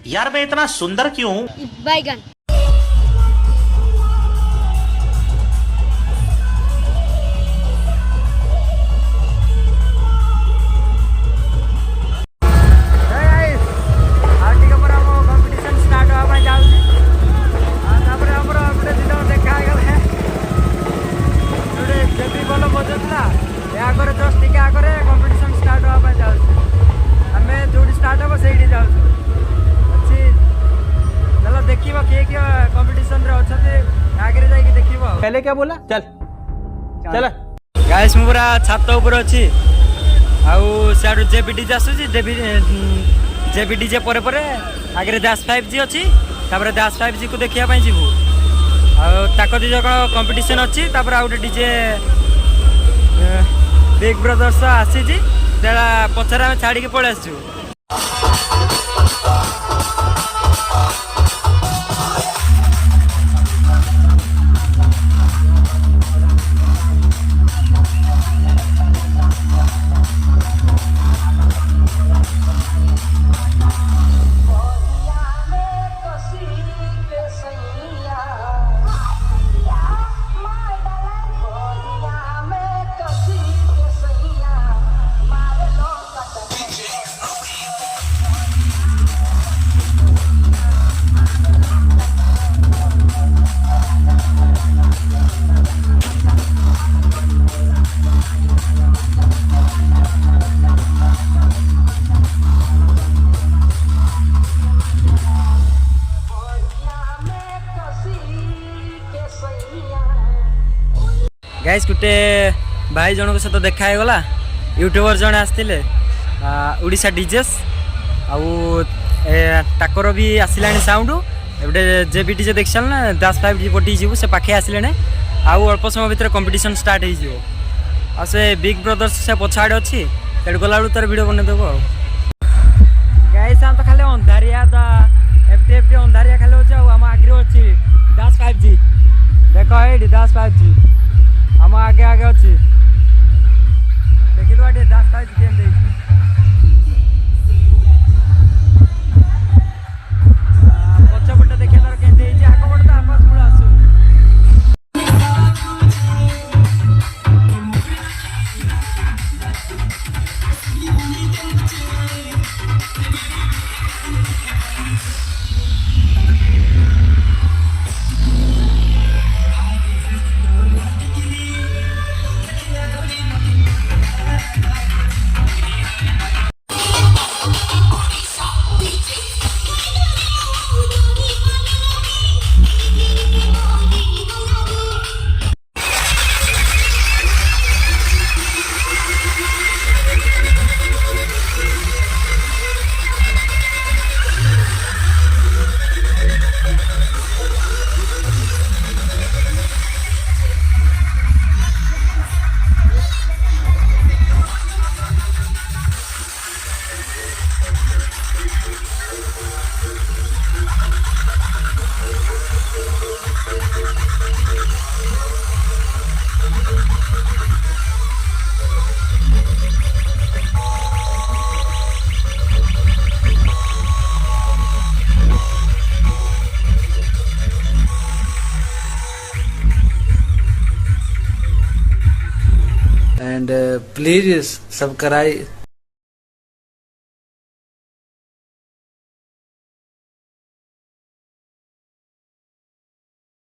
यार मैं इतना सुंदर क्यों हूँ? बैगन। पहले क्या बोला? चल चल गाइस मु पूरा छात ऊपर अच्छी आउ सियाडू जेबीडीजे आसुची जेबीडीजे परे परे आगे दास 5G अच्छी तापर दास 5G को देखिया पई जीवु ताको दी जक कंपटीशन अच्छी तापर आउट डीजे बिग ब्रदर्स आसीची तेला पछरा में छाड़ी के पळे आसु। गाइस गुटे भाई जनक सहित देखा गला यूट्यूबर जन आसते उड़ीसा डीजेस आकर भी आसला साउंड एवटे जेबी डीजे देख सारा ना दास 5G पटी जीव से पाखे आसिले आउ अल्प समय भितर कंपटीशन स्टार्ट हो से बिग ब्रदर्स से पछाड़े अच्छी गला तार वीडियो बनईदेव गाइस हम तो खाली अंधारिया एफटी एफटी अंधारिया खाली अच्छे आम आगे अच्छी दास 5G देख ये दास 5G हम आगे आगे अच्छी देखी तो दास 5G केम पछपटे देखिए तार के आग पटे तो आवाज मूल आसू and please subscribe